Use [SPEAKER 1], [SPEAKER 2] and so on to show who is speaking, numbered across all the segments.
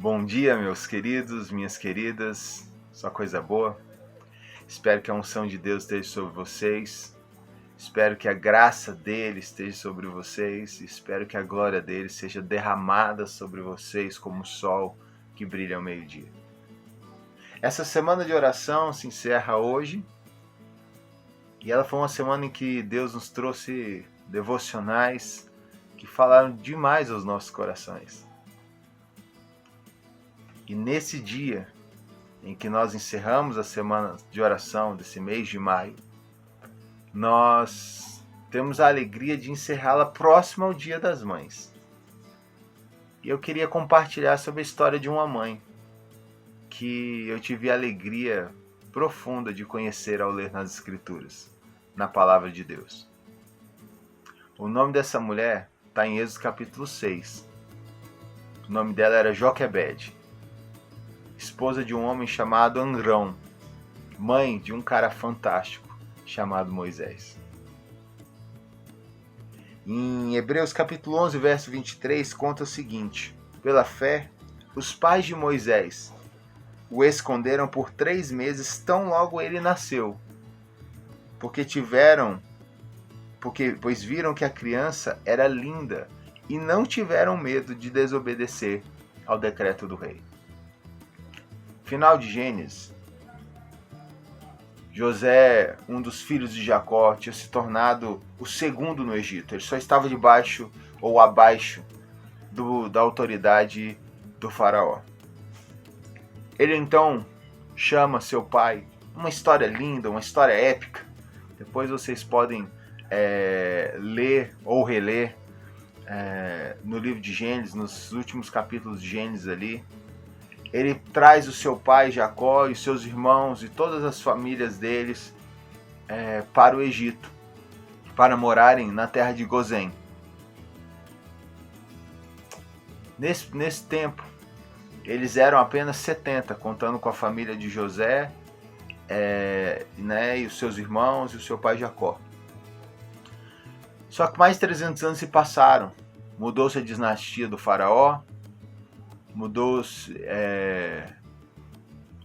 [SPEAKER 1] Bom dia, meus queridos, minhas queridas, só coisa boa. Espero que a unção de Deus esteja sobre vocês. Espero que a graça dele esteja sobre vocês. Espero que a glória dele seja derramada sobre vocês como o sol que brilha ao meio-dia. Essa semana de oração se encerra hoje. E ela foi uma semana em que Deus nos trouxe devocionais que falaram demais aos nossos corações. E nesse dia em que nós encerramos a semana de oração desse mês de maio, nós temos a alegria de encerrá-la próximo ao Dia das Mães. E eu queria compartilhar sobre a história de uma mãe que eu tive a alegria profunda de conhecer ao ler nas Escrituras, na Palavra de Deus. O nome dessa mulher está em Êxodo capítulo 6. O nome dela era Joquebede, esposa de um homem chamado Amrão, mãe de um cara fantástico chamado Moisés. Em Hebreus capítulo 11, verso 23, conta o seguinte: pela fé, os pais de Moisés o esconderam por 3 meses tão logo ele nasceu, pois viram que a criança era linda e não tiveram medo de desobedecer ao decreto do rei. Final de Gênesis, José, um dos filhos de Jacó, tinha se tornado o segundo no Egito. Ele só estava debaixo ou abaixo da autoridade do faraó. Ele então chama seu pai, uma história linda, uma história épica. Depois vocês podem ler ou reler no livro de Gênesis, nos últimos capítulos de Gênesis ali. Ele traz o seu pai Jacó e seus irmãos e todas as famílias deles para o Egito, para morarem na terra de Gozém. Nesse tempo, eles eram apenas 70, contando com a família de José, e os seus irmãos e o seu pai Jacó. Só que mais de 300 anos se passaram. Mudou-se a dinastia do faraó, mudou-se,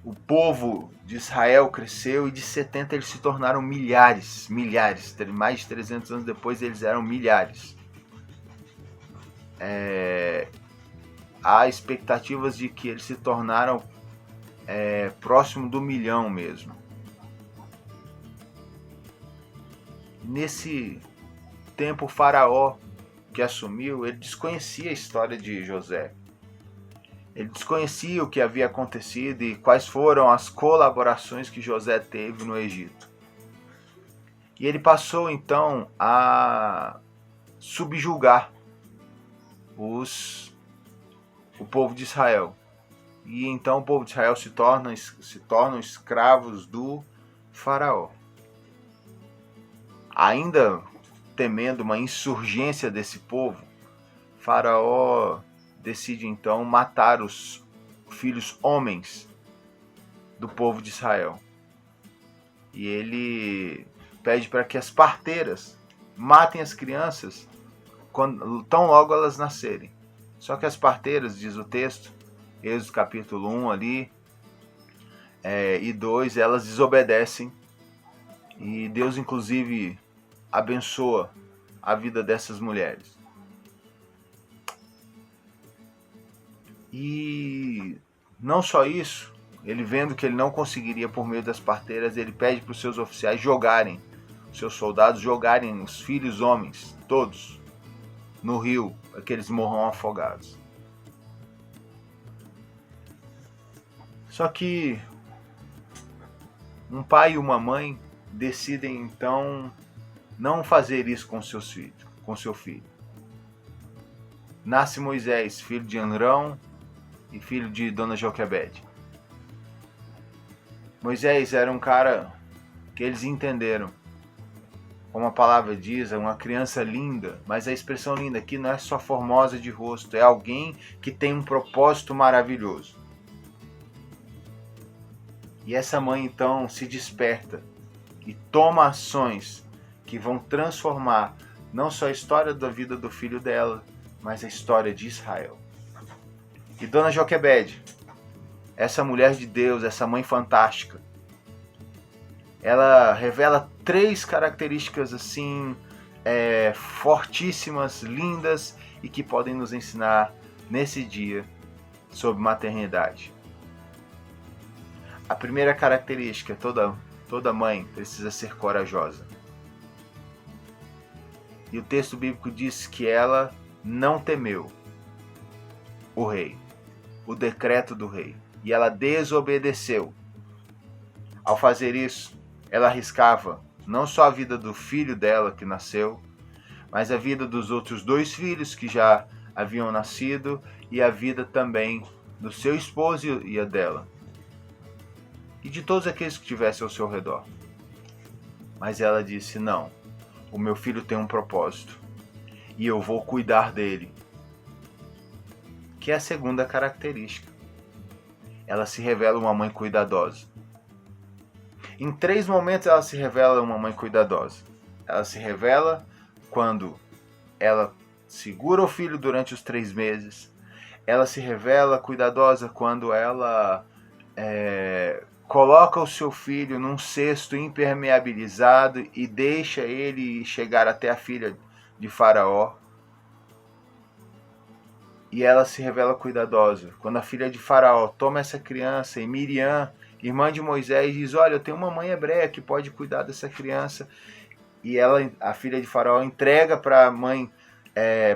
[SPEAKER 1] o povo de Israel cresceu e de 70 eles se tornaram milhares, mais de 300 anos depois eles eram milhares. Há expectativas de que eles se tornaram próximo do 1 milhão mesmo. Nesse tempo o faraó que assumiu, ele desconhecia a história de José. Ele desconhecia o que havia acontecido e quais foram as colaborações que José teve no Egito. E ele passou então a subjugar o povo de Israel. E então o povo de Israel se tornam escravos do faraó. Ainda temendo uma insurgência desse povo, faraó decide então matar os filhos homens do povo de Israel. E ele pede para que as parteiras matem as crianças tão logo elas nascerem. Só que as parteiras, diz o texto, Êxodo capítulo 1 ali, e 2, elas desobedecem. E Deus inclusive abençoa a vida dessas mulheres. E não só isso, ele vendo que ele não conseguiria por meio das parteiras, ele pede para os seus oficiais jogarem, os seus soldados jogarem os filhos homens, todos, no rio, para que eles morram afogados. Só que um pai e uma mãe decidem então não fazer isso com seu filho. Nasce Moisés, filho de Amrão e filho de Dona Joquebede. Moisés era um cara que eles entenderam. Como a palavra diz, é uma criança linda, mas a expressão linda aqui não é só formosa de rosto, é alguém que tem um propósito maravilhoso. E essa mãe então se desperta e toma ações que vão transformar não só a história da vida do filho dela, mas a história de Israel. E Dona Joquebede, essa mulher de Deus, essa mãe fantástica, ela revela 3 características assim fortíssimas, lindas e que podem nos ensinar nesse dia sobre maternidade. A primeira característica, toda mãe precisa ser corajosa. E o texto bíblico diz que ela não temeu o rei, o decreto do rei, e ela desobedeceu. Ao fazer isso, ela arriscava não só a vida do filho dela que nasceu, mas a vida dos outros 2 filhos que já haviam nascido e a vida também do seu esposo e a dela. E de todos aqueles que estivessem ao seu redor. Mas ela disse, não, o meu filho tem um propósito e eu vou cuidar dele. Que é a segunda característica. Ela se revela uma mãe cuidadosa. Em 3 momentos ela se revela uma mãe cuidadosa. Ela se revela quando ela segura o filho durante os 3 meses. Ela se revela cuidadosa quando ela coloca o seu filho num cesto impermeabilizado e deixa ele chegar até a filha de Faraó. E ela se revela cuidadosa quando a filha de Faraó toma essa criança e Miriam, irmã de Moisés, diz, olha, eu tenho uma mãe hebreia que pode cuidar dessa criança. E ela, a filha de Faraó, entrega para a mãe,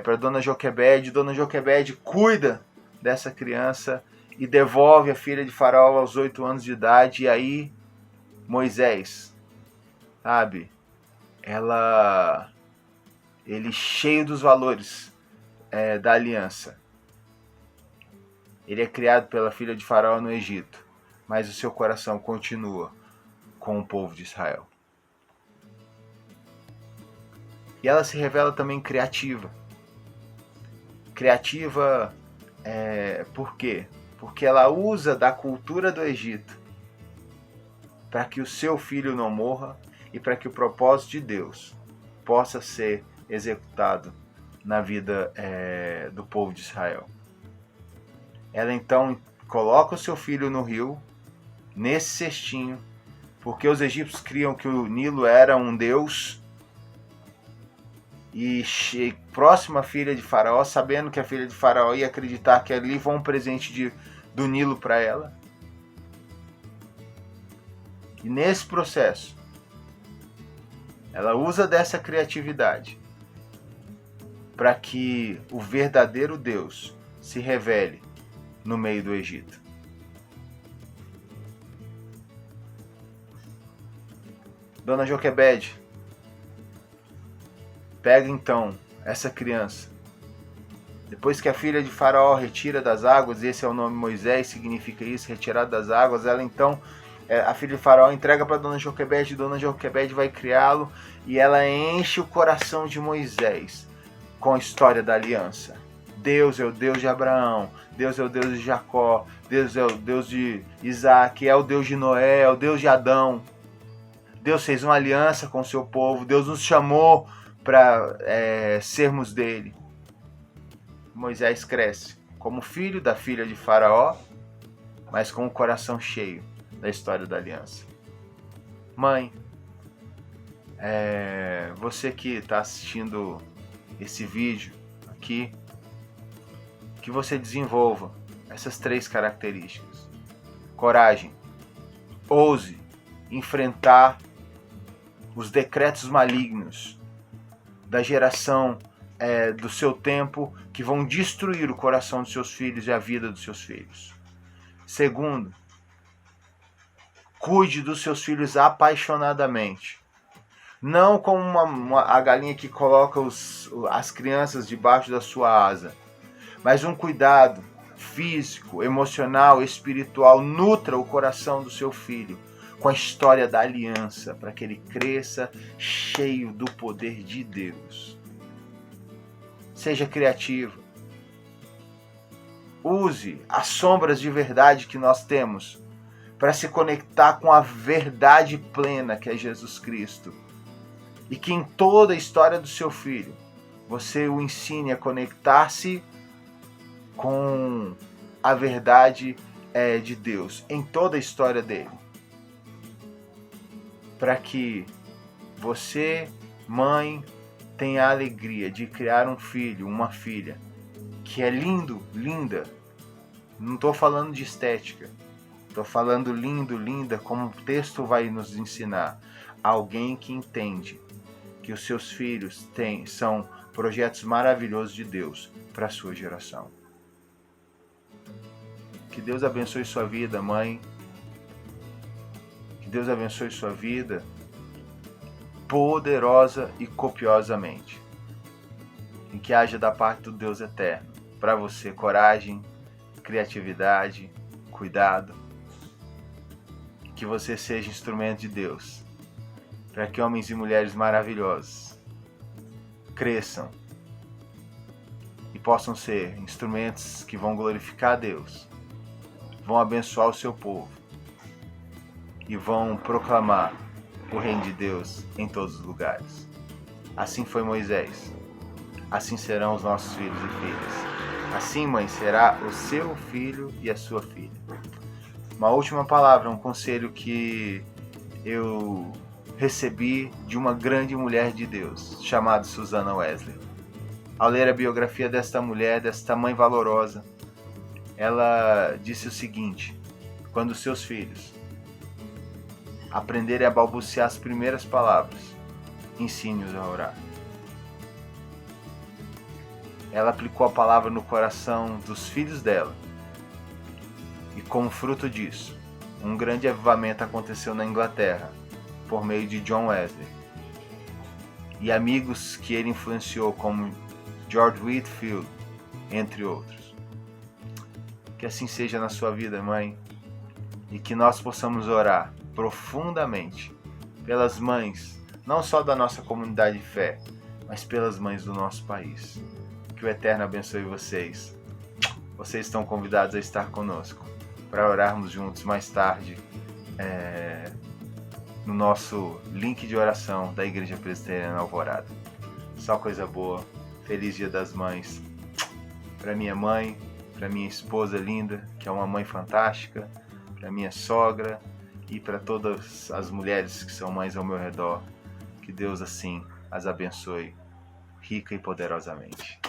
[SPEAKER 1] para Dona Joquebede. Dona Joquebede cuida dessa criança e devolve a filha de Faraó aos 8 anos de idade. E aí Moisés, sabe, ele cheio dos valores da aliança. Ele é criado pela filha de Faraó no Egito, mas o seu coração continua com o povo de Israel. E ela se revela também criativa. Criativa por quê? Porque ela usa da cultura do Egito para que o seu filho não morra e para que o propósito de Deus possa ser executado na vida do povo de Israel. Ela então coloca o seu filho no rio, nesse cestinho, porque os egípcios criam que o Nilo era um deus. E próximo à filha de Faraó, sabendo que a filha de Faraó ia acreditar que ali foi um presente do Nilo para ela. E nesse processo, ela usa dessa criatividade para que o verdadeiro Deus se revele no meio do Egito. Dona Joquebede pega então essa criança. Depois que a filha de Faraó retira das águas, esse é o nome Moisés, significa isso, retirado das águas, ela então, a filha de Faraó entrega para Dona Joquebede, Dona Joquebede vai criá-lo e ela enche o coração de Moisés com a história da aliança. Deus é o Deus de Abraão, Deus é o Deus de Jacó, Deus é o Deus de Isaac, é o Deus de Noé, é o Deus de Adão. Deus fez uma aliança com o seu povo, Deus nos chamou para sermos dele. Moisés cresce como filho da filha de Faraó, mas com o coração cheio da história da aliança. Mãe, você que está assistindo esse vídeo aqui, que você desenvolva essas 3 características. Coragem. Ouse enfrentar os decretos malignos da geração do seu tempo que vão destruir o coração dos seus filhos e a vida dos seus filhos. Segundo, cuide dos seus filhos apaixonadamente. Não como a galinha que coloca as crianças debaixo da sua asa, mas um cuidado físico, emocional, espiritual. Nutra o coração do seu filho com a história da aliança, para que ele cresça cheio do poder de Deus. Seja criativo. Use as sombras de verdade que nós temos para se conectar com a verdade plena que é Jesus Cristo. E que em toda a história do seu filho, você o ensine a conectar-se com a verdade de Deus em toda a história dele. Para que você, mãe, tenha a alegria de criar um filho, uma filha, que é lindo, linda. Não estou falando de estética. Estou falando lindo, linda, como o texto vai nos ensinar. Alguém que entende que os seus filhos são projetos maravilhosos de Deus para a sua geração. Que Deus abençoe sua vida, mãe. Que Deus abençoe sua vida poderosa e copiosamente. E que haja da parte do Deus eterno para você coragem, criatividade, cuidado. Que você seja instrumento de Deus para que homens e mulheres maravilhosos cresçam e possam ser instrumentos que vão glorificar a Deus, vão abençoar o seu povo e vão proclamar o reino de Deus em todos os lugares. Assim foi Moisés, assim serão os nossos filhos e filhas. Assim, mãe, será o seu filho e a sua filha. Uma última palavra, um conselho que eu recebi de uma grande mulher de Deus, chamada Susanna Wesley. Ao ler a biografia desta mulher, desta mãe valorosa, ela disse o seguinte: quando seus filhos aprenderem a balbuciar as primeiras palavras, ensine-os a orar. Ela aplicou a palavra no coração dos filhos dela. E como fruto disso, um grande avivamento aconteceu na Inglaterra, por meio de John Wesley. E amigos que ele influenciou, como George Whitefield, entre outros. Que assim seja na sua vida, mãe, e que nós possamos orar profundamente pelas mães, não só da nossa comunidade de fé, mas pelas mães do nosso país. Que o Eterno abençoe vocês. Vocês estão convidados a estar conosco para orarmos juntos mais tarde no nosso link de oração da Igreja Presbiteriana Alvorada. Só coisa boa. Feliz Dia das Mães. Para minha mãe, para minha esposa linda, que é uma mãe fantástica, para minha sogra e para todas as mulheres que são mães ao meu redor. Que Deus assim as abençoe rica e poderosamente.